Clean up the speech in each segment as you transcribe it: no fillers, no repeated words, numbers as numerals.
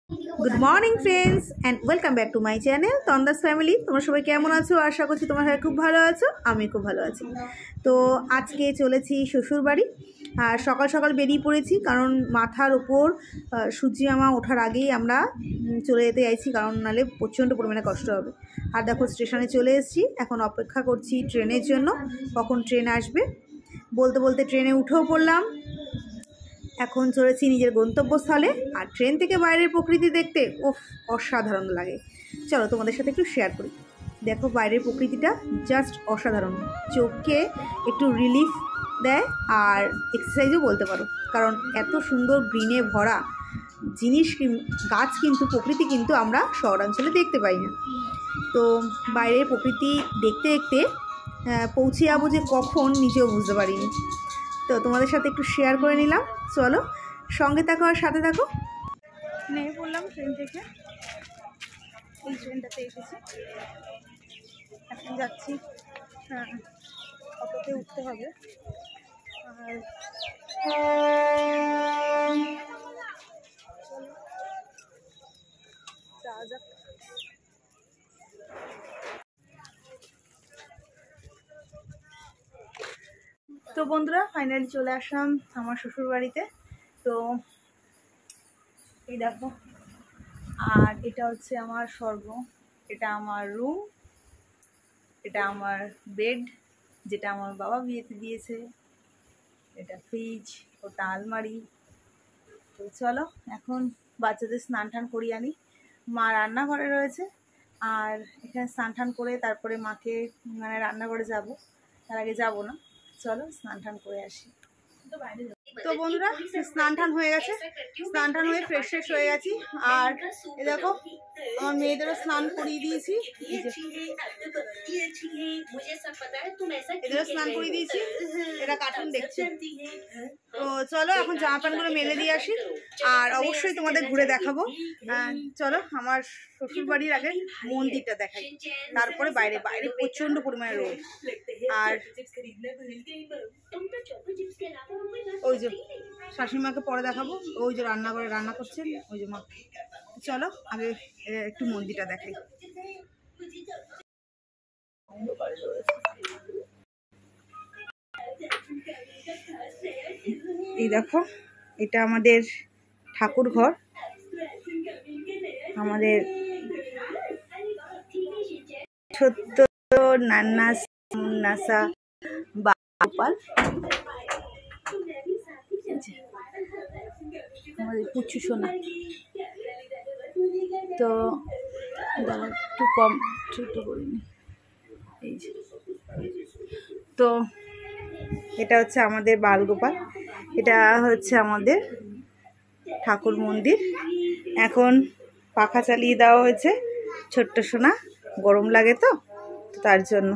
Good morning friends and welcome back to my channel তন্দাস family. তোমরা সবাই কেমন আছো? আশা করছি তোমরা সবাই খুব ভালো আছো, আমি খুব ভালো আছি। তো আজকে চলেছি শ্বশুর বাড়ি, আর সকাল সকাল বেরিয়ে পড়েছি, কারণ মাথার ওপর সূর্যি মামা ওঠার আগেই আমরা চলে যেতে চাইছি, কারণ নাহলে প্রচণ্ড পরিমাণে কষ্ট হবে। আর দেখো স্টেশনে চলে এসেছি, এখন অপেক্ষা করছি ট্রেনের জন্য, কখন ট্রেন আসবে। বলতে বলতে ট্রেনে উঠেও পড়লাম। এখন চলেছি নিজের গন্তব্যস্থলে, আর ট্রেন থেকে বাইরের প্রকৃতি দেখতে অসাধারণ লাগে। চলো তোমাদের সাথে একটু শেয়ার করি। দেখো বাইরের প্রকৃতিটা জাস্ট অসাধারণ, চোখকে একটু রিলিফ দেয় আর এক্সারসাইজও বলতে পারো, কারণ এত সুন্দর গ্রিনে ভরা জিনিস, গাছ কিন্তু প্রকৃতি কিন্তু আমরা শহরাঞ্চলে দেখতে পাই না। তো বাইরের প্রকৃতি দেখতে দেখতে পৌঁছে যাবো যে কখন নিজেও বুঝতে পারিনি। তো তোমাদের সাথে একটু শেয়ার করে নিলাম। চলো সঙ্গে থাকো আর সাথে থাকো। নেমে পড়লাম ট্রেন থেকে, এই ট্রেনটাতে এসেছি, এখন যাচ্ছি। অটোতে উঠতে হবে, আর যাওয়া যাক। তো বন্ধুরা, ফাইনালি চলে আসলাম আমার শ্বশুর বাড়িতে। তো এই দেখো, আর এটা হচ্ছে আমার স্বর্গ, এটা আমার রুম, এটা আমার বেড যেটা আমার বাবা বিয়েতে দিয়েছে, এটা ফ্রিজ, ওটা আলমারি। তো চলো এখন বাচ্চাদের স্নান টান করিয়ে আনি। মা রান্নাঘরে রয়েছে, আর এখানে স্নান টান করে তারপরে মাকে রান্নাঘরে যাব, তার আগে যাব না। চলো স্নান টান করে আসি। তো বন্ধুরা, স্নান টান হয়ে গেছে, স্নান টান হয়ে ফ্রেশ ফ্রেশ হয়ে গেছি। আর এ দেখো আমার মেয়েদেরও স্নান করিয়ে দিয়েছি, এদেরও স্নান করিয়ে দিয়েছি, এরা কার্টুন দেখছে। তো চলো এখন জামা প্যান্টগুলো মেলে দিয়ে আসি, আর অবশ্যই তোমাদের ঘুরে দেখাবো। চলো আমার শ্বশুর বাড়ির আগে মন্দিরটা দেখাই, তারপরে বাইরে বাইরে প্রচন্ড পরিমাণে রোদ। আর ওই যে শাশুড়িমাকে পরে দেখাবো, ওই যে রান্নাঘরে রান্না করছেন ওই যে মা। চলো আগে একটু মন্দিরটা দেখাই। এই দেখো, এটা আমাদের ঠাকুর ঘর, আমাদের ছোট্ট নাসা বাপাল, আমাদের পুচু সোনা। তো একটু কম ছোট করিনি, এই যে। তো এটা হচ্ছে আমাদের বালগোপাল, এটা হচ্ছে আমাদের ঠাকুর মন্দির। এখন পাখা চালিয়ে দেওয়া হয়েছে, ছোট্ট সোনা গরম লাগে তো তার জন্য।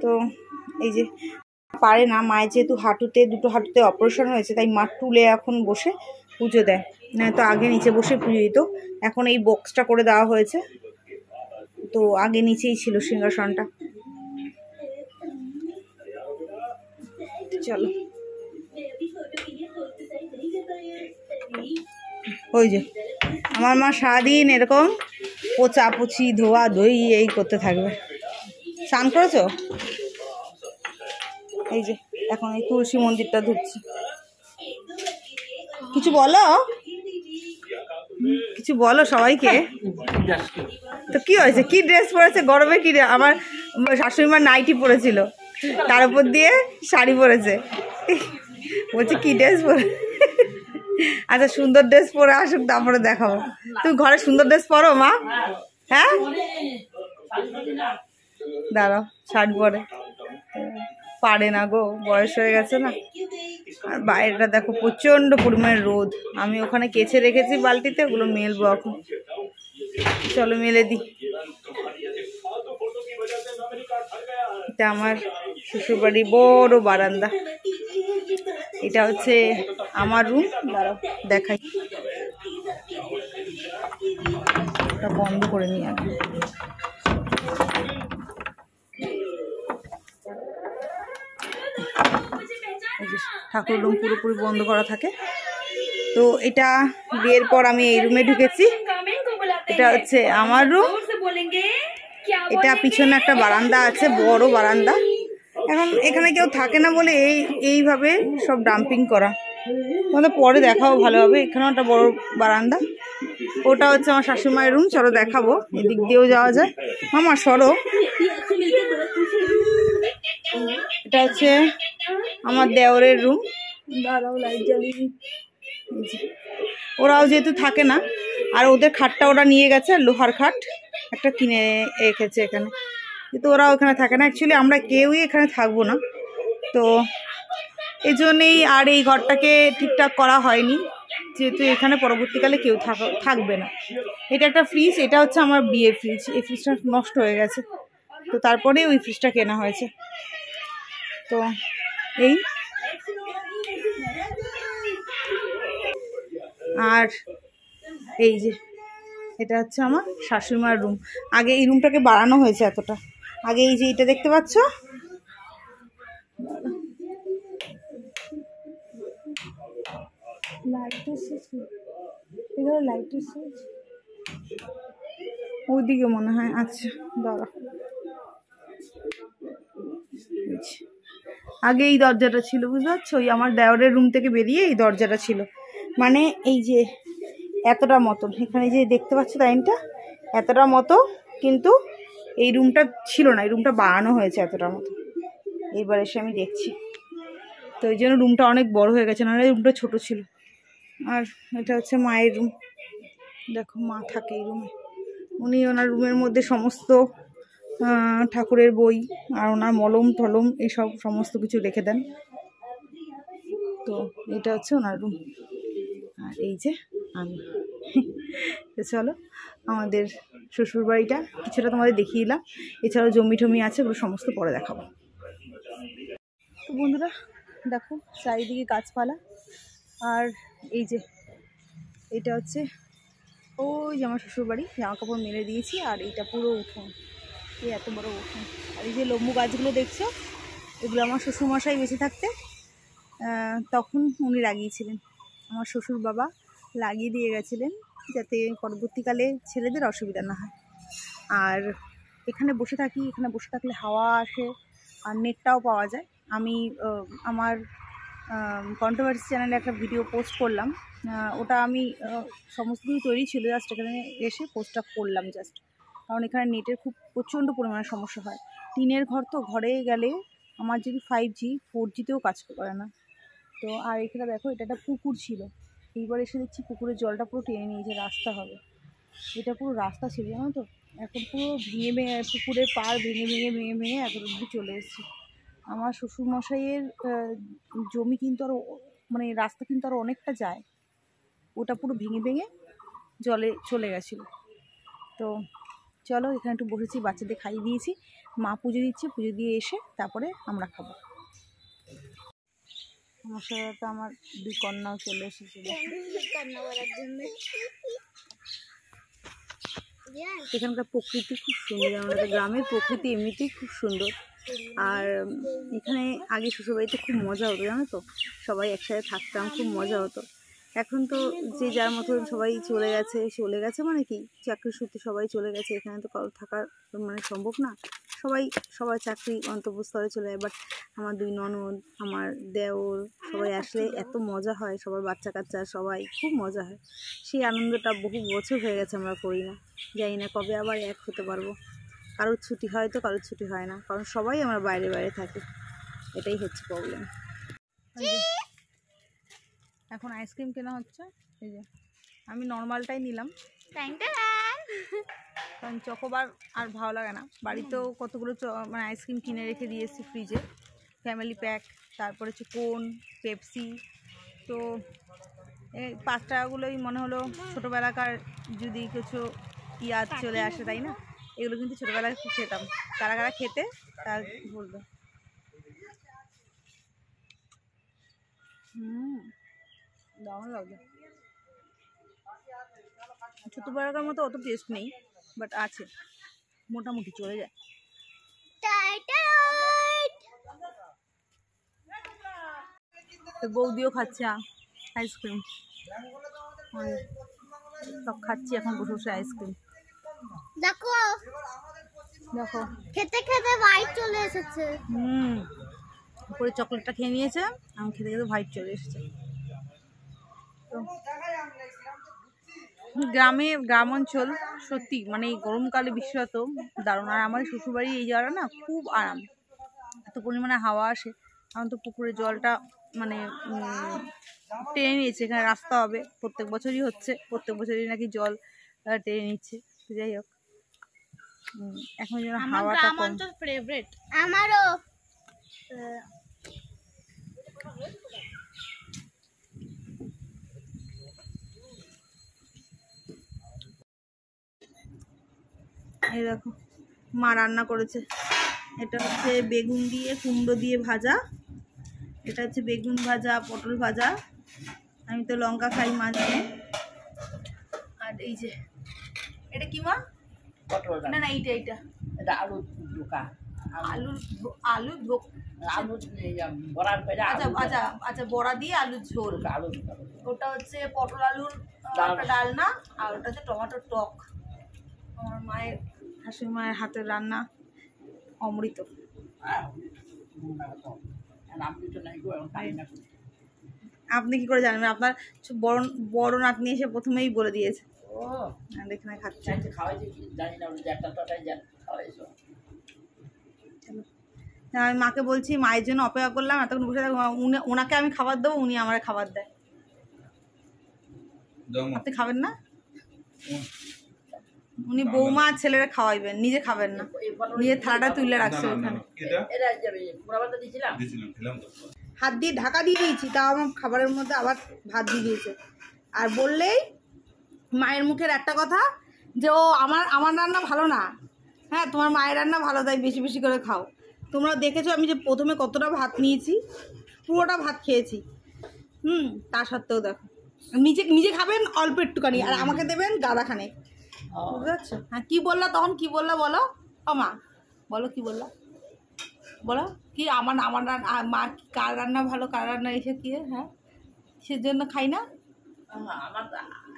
তো এই যে পারে না, মায়ের যেহেতু দুটো হাঁটুতে অপারেশন হয়েছে, তাই মা টুলে এখন বসে পুজো দেয়, না তো আগে নিচে বসে পুজো দিত। এখন এই বক্সটা করে দেওয়া হয়েছে, তো আগে নিচেই ছিল সিংহাসনটা। চলো ওই যে আমার মা সারাদিন এরকম পোছাপুছি ধোয়া ধুই এই করতে থাকবে। স্নান করেছো? এই যে এখন এই তুলসী মন্দিরটা ধুচ্ছি। কিছু বলো, কিছু বলো সবাইকে। তো কি হয়েছে, কি ড্রেস পরেছে গরমে? কি আমার শাশুড়ি মা নাইটি পরেছিল, তার উপর দিয়ে শাড়ি পরেছে, বলছে কি ড্রেস পরে। আচ্ছা সুন্দর ড্রেস পরে আসুক, তারপরে দেখাবো। তুমি ঘরে সুন্দর ড্রেস পরো মা? হ্যাঁ দাঁড়াও, শাড়ি পরে পারে না গো, বয়স হয়ে গেছে না। আর বাইরেটা দেখো প্রচন্ড পরিমাণে রোদ, আমি ওখানে কেচে রেখেছি বালতিতে, ওগুলো মেলবো এখন। চলো মেলে দিই। এটা আমার শ্বশুরবাড়ির বড় বারান্দা, এটা হচ্ছে আমার রুম। দাঁড়াও দেখাই, এটা বন্ধ করে নিই আগে। ঠাকুর রুম পুরোপুরি বন্ধ করা থাকে। তো এটা বিয়ের পর আমি এই রুমে ঢুকেছি। এটা হচ্ছে আমার রুম। এটা পিছনে একটা বারান্দা আছে, বড় বারান্দা। এখন এখানে কেউ থাকে না বলে এইভাবে সব ডাম্পিং করা। তোমাদের পরে দেখাবো ভালোভাবে। এখানেও একটা বড় বারান্দা। ওটা হচ্ছে আমার শাশুড়িমায়ের রুম, চলো দেখাবো। এদিক দিয়েও যাওয়া যায়। মামা সরো। এটা হচ্ছে আমার দেওরের রুম। দাঁড়াও, লাইট জ্বালিয়ে। ওরাও যেহেতু থাকে না, আর ওদের খাটটা ওরা নিয়ে গেছে, আর লোহার খাট একটা কিনে রেখেছে এখানে, কিন্তু ওরাও এখানে থাকে না। অ্যাকচুয়ালি আমরা কেউই এখানে থাকবো না, তো এই জন্যেই আর এই ঘরটাকে ঠিকঠাক করা হয়নি, যেহেতু এখানে পরবর্তীকালে কেউ থাকবে না। এটা একটা ফ্রিজ, এটা হচ্ছে আমার বিয়ের ফ্রিজ। এই ফ্রিজটা নষ্ট হয়ে গেছে, তো তারপরে ওই ফ্রিজটা কেনা হয়েছে। তো আর এই যে এটা হচ্ছে আমার শাশুড়িমার রুম। আগে এই রুমটাকে বাড়ানো হয়েছে এতটা। আগে এই যে এটা দেখতে পাচ্ছ, ওইদিকে মনে হয়। আচ্ছা দাঁড়া, আগে এই দরজাটা ছিল, বুঝতে পারছো? ওই আমার দেওরের রুম থেকে বেরিয়ে এই দরজাটা ছিল, মানে এই যে এতটা মতন। এখানে যে দেখতে পাচ্ছ লাইনটা, এতটা মতো, কিন্তু এই রুমটা ছিল না, এই রুমটা বাড়ানো হয়েছে এতটা মতো। এইবার এসে আমি দেখছি, তো এই জন্য রুমটা অনেক বড় হয়ে গেছে, নাহলে রুমটা ছোট ছিল। আর এটা হচ্ছে মায়ের রুম। দেখো, মা থাকে এই রুমে। উনি ওনার রুমের মধ্যে সমস্ত ঠাকুরের বই আর ওনার মলম টলম এসব সমস্ত কিছু রেখে দেন। তো এটা হচ্ছে ওনার রুম, আর এই যে আমি। তো চলো, আমাদের শ্বশুর বাড়িটা কিছুটা তোমাদের দেখিয়ে দিলাম। এছাড়াও জমি টমি আছে, ওগুলো সমস্ত পরে দেখাবো। তো বন্ধুরা দেখো, চারিদিকে গাছপালা। আর এই যে এটা হচ্ছে ওই যে আমার শ্বশুরবাড়ি, জামা কাপড় মেলে দিয়েছি। আর এইটা পুরো উঠোন, এই এত বড় উঠোন। আর এই যে লম্বু গাছগুলো দেখছো, এগুলো আমার শ্বশুরমশাই বেঁচে থাকতে তখন উনি লাগিয়েছিলেন। আমার শ্বশুর বাবা লাগিয়ে দিয়ে গেছিলেন, যাতে পরবর্তীকালে ছেলেদের অসুবিধা না হয়। আর এখানে বসে থাকি, এখানে বসে থাকলে হাওয়া আসে, আর নেটটাও পাওয়া যায়। আমি আমার কন্ট্রোভার্সি চ্যানেলে একটা ভিডিও পোস্ট করলাম, ওটা আমি সমস্ত কিছু তৈরি ছিল, জাস্ট এখানে এসে পোস্টটা করলাম জাস্ট। কারণ এখানে নেটের খুব প্রচণ্ড পরিমাণে সমস্যা হয়। টিনের ঘর, তো ঘরে গেলে আমার যদি 5G 4Gতেও কাজ করে না। তো আর এখানে দেখো, এটা একটা পুকুর ছিল, এইবার এসে দেখছি পুকুরের জলটা পুরো টেনে নিয়েছে, রাস্তা হবে। এটা পুরো রাস্তা ছিল, জানো তো। এখন পুরো ভেঙে ভেঙে, পুকুরের পাড় ভেঙে ভেঙে ভেঙে ভেঙে এতটুকু চলে এসেছি। আমার শ্বশুরমশাইয়ের জমি কিন্তু আরও, মানে রাস্তা কিন্তু আরও অনেকটা যায়, ওটা পুরো ভেঙে ভেঙে জলে চলে গেছিলো। তো চলো, এখানে একটু বসেছি, বাচ্চাদের খাইয়ে দিয়েছি, মা পুজো দিচ্ছে, পুজো দিয়ে এসে তারপরে আমরা খাবো। আমার সাথে তো আমার 2 কন্যাও চলে এসেছিল এখানকার প্রকৃতি খুব সুন্দর। আমাদের গ্রামের প্রকৃতি এমনিতেই খুব সুন্দর। আর এখানে আগে শ্বশুরবাড়িতে খুব মজা হতো, জানো তো, সবাই একসাথে থাকতাম, খুব মজা হতো। এখন তো যে যার মতন সবাই চলে গেছে, মানে কি চাকরি সূত্রে সবাই চলে গেছে। এখানে তো কারো থাকার মানে সম্ভব না, সবাই চাকরি গন্তব্যস্থলে চলে যায়। বাট আমার 2 ননদ, আমার দেওর সবাই আসলে এত মজা হয়, সবার বাচ্চা কাচ্চা সবাই খুব মজা হয়। সেই আনন্দটা বহু বছর হয়ে গেছে আমরা করি না। জানি না কবে আবার এক হতে পারবো। কারোর ছুটি হয় তো কারোর ছুটি হয় না, কারণ সবাই আমরা বাইরে বাইরে থাকি, এটাই হচ্ছে প্রবলেম। এখন আইসক্রিম কেনা হচ্ছে, এই যে আমি নর্মালটাই নিলাম, কারণ চকোবার আর ভালো লাগে না। বাড়িতেও কতগুলো মানে আইসক্রিম কিনে রেখে দিয়েছি ফ্রিজে, ফ্যামিলি প্যাক, তারপরে হচ্ছে কোন, পেপসি। তো এই 5 টাকাগুলোই মনে হলো ছোটোবেলাকার যদি কিছু ইয়াদ চলে আসে, তাই না? এগুলো কিন্তু ছোটোবেলায় খুব খেতাম। কারা কারা খেতে তা বলবে। দারুণ লাগবে। ছোটোবেলাকার মতো অত টেস্ট নেই, বাট আছে, মোটামুটি চলে যায়। বৌদিও খাচ্ছে আইসক্রিম। সব খাচ্ছি এখন বসে বসে আইসক্রিম। দেখো দেখো খেতে খেতে হোয়াইট চলে এসেছে। উপরে চকলেটটা খেয়ে নিয়েছে, আমি খেতে খেতে হোয়াইট চলে এসেছে। গ্রাম অঞ্চল সত্যি মানে এই গরমকালে বিশেষত দারুণ। আর আমার শ্বশুরবাড়ি এই জায়গাটা না খুব আরাম, এত পরিমাণে হাওয়া আসে। এখন তো পুকুরের জলটা মানে টেনে নিয়েছে, এখানে রাস্তা হবে, প্রত্যেক বছরই হচ্ছে, প্রত্যেক বছরই নাকি জল টেনে নিচ্ছে। যাই হোক, এখন যেন হাওয়াটা কম। ফেভারিট আমারও। এই দেখো মা রান্না করেছে, এটা হচ্ছে বেগুন দিয়ে কুমড়ো দিয়ে ভাজা, এটা হচ্ছে বেগুন ভাজা, পটল ভাজা, আমি তো লঙ্কা খাই মাঝে। আর এই যে এটা কি মা? পটল না না, এইটা এইটা এটা আলু ধোকা, আলু আলু আলু বড়া, আচ্ছা আচ্ছা আচ্ছা, বড়া দিয়ে আলুর ঝোল। আলু ওটা হচ্ছে পটল আলুর ডালনা, আর ওটা হচ্ছে টমেটোর টক। আমার মায়ের, শাশুড়ি মায়ের হাতের রান্না অমৃত। আপনি কি করে জানবেন? আপনার বড় বড় নাতনি এসে প্রথমেই বলে দিয়েছে। এখানে খাচ্ছে। আমি মাকে বলছি, মায়ের জন্য অপেক্ষা করলাম, এতক্ষণ বসে থাকবো, ওনাকে আমি খাবার দেবো, উনি আমার খাবার দেয়। আপনি খাবেন না? উনি বৌমা আর ছেলেরা খাওয়াইবেন, নিজে খাবেন না, নিজের থালাটা তুলে রাখছে ওখানে। হাত দিয়ে ঢাকা দিয়ে দিয়েছি, তাও আমার খাবারের মধ্যে আবার ভাত দিয়ে দিয়েছে। আর বললেই মায়ের মুখের একটা কথা যে ও আমার রান্না ভালো না, হ্যাঁ তোমার মায়ের রান্না ভালো, তাই বেশি বেশি করে খাও। তোমরা দেখেছো আমি যে প্রথমে কতটা ভাত নিয়েছি, পুরোটা ভাত খেয়েছি। তা সত্ত্বেও দেখো, নিজে নিজে খাবেন অল্প একটুখানি, আর আমাকে দেবেন গাদাখানে, বুঝতে পারছো? হ্যাঁ, কি বললা তখন, কি বললা বলো? ও মা বলো, কি বললা বলো? কি আমার আমার মা কার রান্না ভালো, কার রান্না এসে কি, হ্যাঁ সেজন্য খাই না। আমার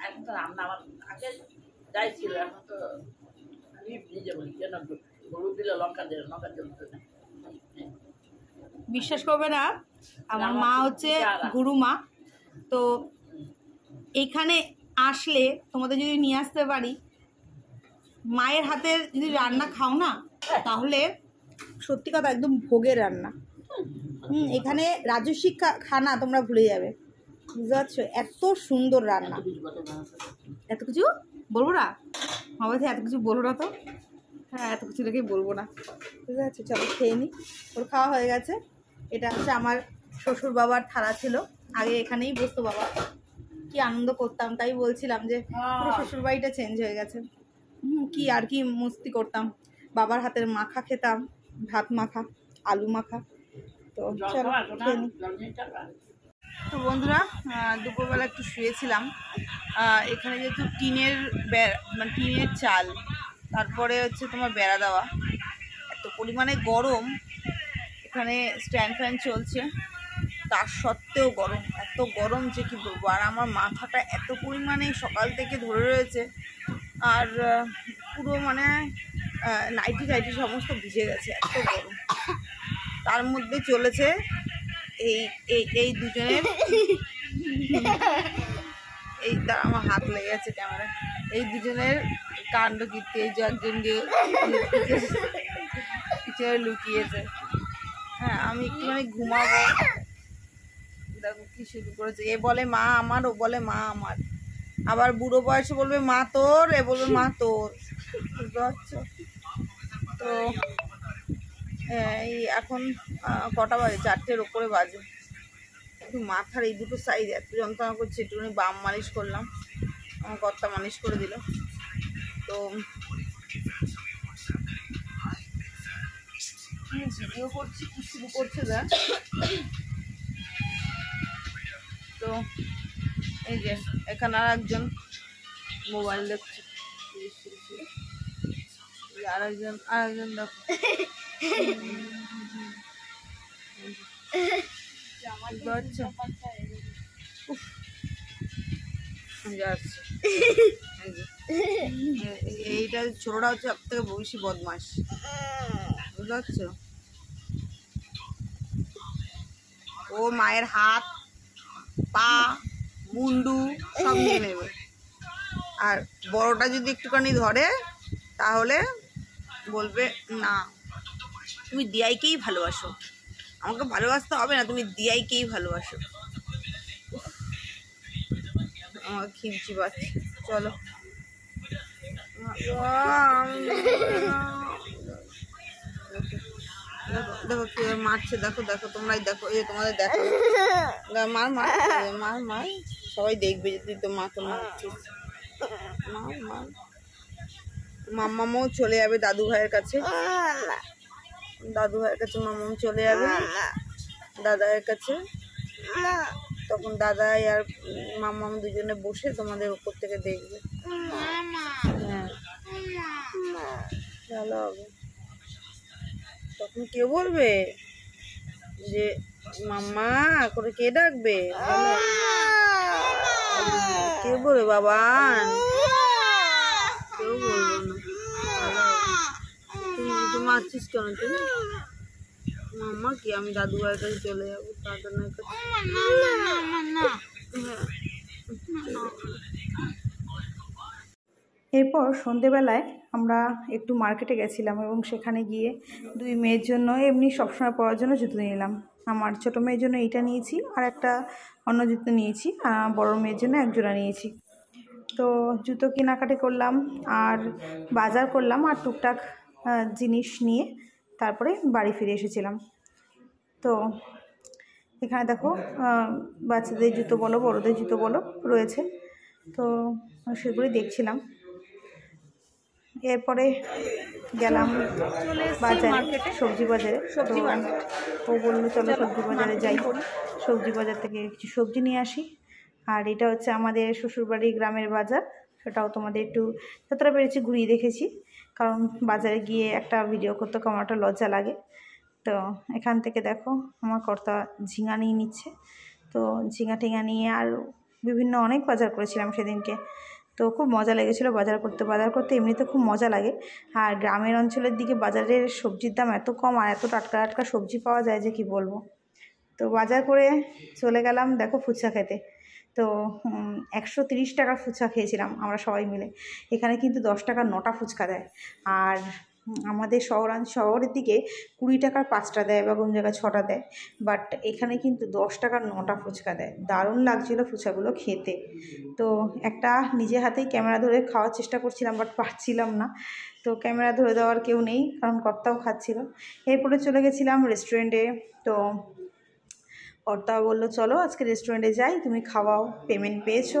এখন তো রান্না আমার আগে যাই ছিল, এখন তো নিজে বলি কেন হলুদ দিলে লঙ্কা দিলে লঙ্কা জ্বলতে না। বিশ্বাস করবে না, আমার মা হচ্ছে গুরুমা, তো এখানে আসলে তোমাদের যদি নিয়ে আসতে পারি, মায়ের হাতের যদি রান্না খাও না, তাহলে সত্যি কথা একদম ভোগের রান্না। এখানে রাজস্বী খানা তোমরা ভুলে যাবে, বুঝতে পারছো? এত সুন্দর রান্না। এত কিছু বলবো না, আমার এত কিছু বলবো না তো, হ্যাঁ এত কিছু রেখে বলবো না, বুঝতে পারছো? চলো খেয়ে নিই। ওর খাওয়া হয়ে গেছে। এটা হচ্ছে আমার শ্বশুর বাবার থালা ছিল, আগে এখানেই বসতো বাবা, কি আনন্দ করতাম, তাই বলছিলাম যে শ্বশুর বাড়িটা চেঞ্জ হয়ে গেছে। কি আর কি মস্তি করতাম, বাবার হাতের মাখা খেতাম, ভাত মাখা, আলু মাখা। তো চলো খেয়ে নিই। তো বন্ধুরা, দুপুরবেলা একটু শুয়েছিলাম। এখানে যেহেতু টিনের মানে টিনের চাল, তারপরে হচ্ছে তোমার বেড়া দেওয়া, এত পরিমাণে গরম, এখানে স্ট্যান্ড ফ্যান চলছে, তার সত্ত্বেও গরম, এত গরম যে কি বলবো। আর আমার মাথাটা এত পরিমাণে সকাল থেকে ধরে রয়েছে, আর পুরো মানে নাইটি টাইটি সমস্ত ভিজে গেছে, এত গরম। তার মধ্যে চলেছে এই এই এই দুজনের, এই তার আমার হাত লেগে গেছে ক্যামেরা, এই দুজনের কাণ্ড কীর্তি। এই যে একজন যে পিছনে লুকিয়েছে, হ্যাঁ আমি একটুখানি ঘুমাবো, দেখো কি শুরু করেছে। এ বলে মা আমার, ও বলে মা আমার, আবার বুড়ো বয়সে বলবে মা তোর, এ বলবে মা তোর, বুঝতে পারছো? তো এই এখন কটা বাজে, 4টের ওপরে বাজে। একটু মাথার এই দুটো সাইড এত যন্ত্রণা করছে, একটুখানি বাম মালিশ করলাম, আমার কর্তা মালিশ করে দিল। তো ভিডিও করছি, কি শুরু করছে দেখ। তো এই যে এখানে আর একজন মোবাইল দেখছে, আরেকজন দেখো যাচ্ছে। এইটা ছোটটা হচ্ছে সব থেকে বেশি বদমাস, বুঝতে পারছো? ও মায়ের হাত পা মুন্ডু সব নিয়ে নেবে, আর বড়টা যদি একটুখানি ধরে তাহলে বলবে না তুমি দিয়াইকেই ভালোবাসো, আমাকে ভালোবাসতে হবে না, তুমি দিয়াইকেই ভালোবাসো। আমার খিমচি পাচ্ছে, চলো দেখো কে মারছে, দেখো দেখো তোমরাই দেখো, এই তোমাদের দেখো, মার মার মার মার, সবাই দেখবে যে তুই তো মাকে মারছিস। মার মার, মাম্মামও চলে যাবে দাদু ভাইয়ের কাছে, দাদু ভাইয়ের কাছে মাম্মাম চলে যাবে দাদায়ের কাছে। তখন দাদাই আর মাম্মাম দুজনে বসে তোমাদের উপর থেকে দেখবে। হ্যাঁ ভালো হবে। তখন কে বলবে যে মাম্মা করে, কে ডাকবে? কে বলবে বাবা? কেউ বলবো না। তুমি মারছিস কেন? তুমি মাম্মা কি? আমি দাদু ভাইয়ের কাছে চলে যাবো, দাদার কাছে। এরপর সন্ধেবেলায় আমরা একটু মার্কেটে গেছিলাম এবং সেখানে গিয়ে দুই মেয়ের জন্য এমনি সবসময় পরার জন্য জুতো নিলাম। আমার ছোটো মেয়ের জন্য এইটা নিয়েছি, আর একটা অন্য জুতো নিয়েছি, বড় মেয়ের জন্য এক জোড়া নিয়েছি। তো জুতো কেনাকাটি করলাম আর বাজার করলাম আর টুকটাক জিনিস নিয়ে তারপরে বাড়ি ফিরে এসেছিলাম। তো এখানে দেখো বাচ্চাদের জুতো বলো বড়দের জুতো বলো রয়েছে, তো সেগুলি দেখছিলাম। এরপরে গেলাম বাজারে, সবজি বাজারে। ও বললো চলো সবজি বাজারে যাই, সবজি বাজার থেকে কিছু সবজি নিয়ে আসি। আর এটা হচ্ছে আমাদের শ্বশুরবাড়ি গ্রামের বাজার, সেটাও তোমাদের একটু যতটা পেরেছি ঘুরিয়ে দেখেছি, কারণ বাজারে গিয়ে একটা ভিডিও করতে কেমন একটা লজ্জা লাগে। তো এখান থেকে দেখো আমার কর্তা ঝিঙা নিয়ে নিচ্ছে, তো ঝিঙা টিঙা নিয়ে আর বিভিন্ন অনেক বাজার করেছিলাম সেদিনকে। তো খুব মজা লেগেছিলো বাজার করতে এমনিতে খুব মজা লাগে। আর গ্রামের অঞ্চলের দিকে বাজারের সবজির দাম এত কম আর এত টাটকা টাটকা সবজি পাওয়া যায় যে কি বলবো। তো বাজার করে চলে গেলাম দেখো ফুচকা খেতে। তো 130 টাকার ফুচকা খেয়েছিলাম আমরা সবাই মিলে। এখানে কিন্তু 10 টাকার 9টা ফুচকা দেয়, আর আমাদের শহরের দিকে 20 টাকার 5টা দেয় বা কোন জায়গায় 6টা দেয়, বাট এখানে কিন্তু 10 টাকার 9টা ফুচকা দেয়। দারুণ লাগছিলো ফুচকাগুলো খেতে। তো একটা নিজে হাতেই ক্যামেরা ধরে খাওয়ার চেষ্টা করছিলাম, বাট পারছিলাম না, তো ক্যামেরা ধরে দেওয়ার কেউ নেই, কারণ কর্তাও খাচ্ছিল। এরপরে চলে গেছিলাম রেস্টুরেন্টে। তো কর্তা বললো চলো আজকে রেস্টুরেন্টে যাই, তুমি খাওয়াও, পেমেন্ট পেয়েছো।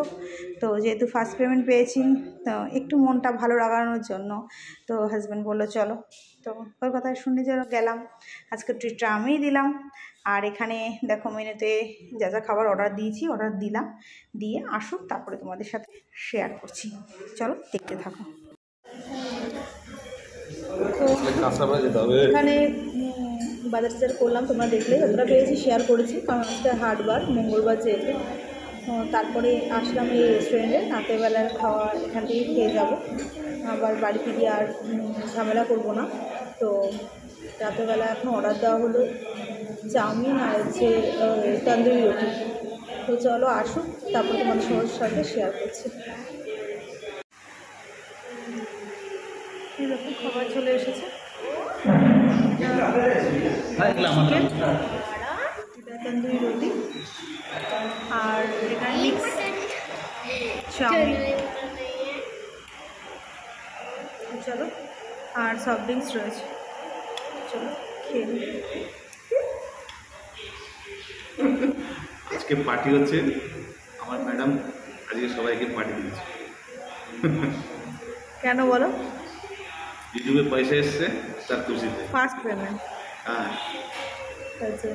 তো যেহেতু ফার্স্ট পেমেন্ট পেয়েছি, তো একটু মনটা ভালো লাগানোর জন্য তো হাজব্যান্ড বললো চলো। তো ওর কথা শুনে গেলাম। আজকে ট্রিটটা আমিই দিলাম। আর এখানে দেখো মেনুতে যা যা খাবার অর্ডার দিয়েছি, অর্ডার দিলাম, দিয়ে আসুক তারপরে তোমাদের সাথে শেয়ার করছি। চলো দেখতে থাকো। তো এখানে বাজার টাজার করলাম, তোমরা দেখলে যতটা পেয়েছি শেয়ার করেছি, কারণ আজকে হাটবার মঙ্গলবার যেহেতু। তারপরে আসলাম এই রেস্টুরেন্টে, রাতেরবেলার খাওয়া এখান থেকেই খেয়ে যাবো, আবার বাড়িতে গিয়ে আর ঝামেলা করবো না। তো রাতেরবেলা এখন অর্ডার দেওয়া হলো চাউমিন আর হচ্ছে তন্দুরি রুটি। তো চলো আসুক তারপর তোমাদের সবার সাথে শেয়ার করছি। এরকম খাবার চলে এসেছে, তন্দুরি রুটি আর এখানে মিক্স চাউমিন, চলো আর সফট ড্রিঙ্কস রয়েছে, চলো খেয়ে নিই। আজকে পার্টি হচ্ছে, আমার ম্যাডাম আজকে সবাইকে পার্টি দিচ্ছে। কেন বলো? ইউটিউবে পয়সা এসছে তার খুশিতে, ফার্স্ট পেমেন্ট। হ্যাঁ আচ্ছা।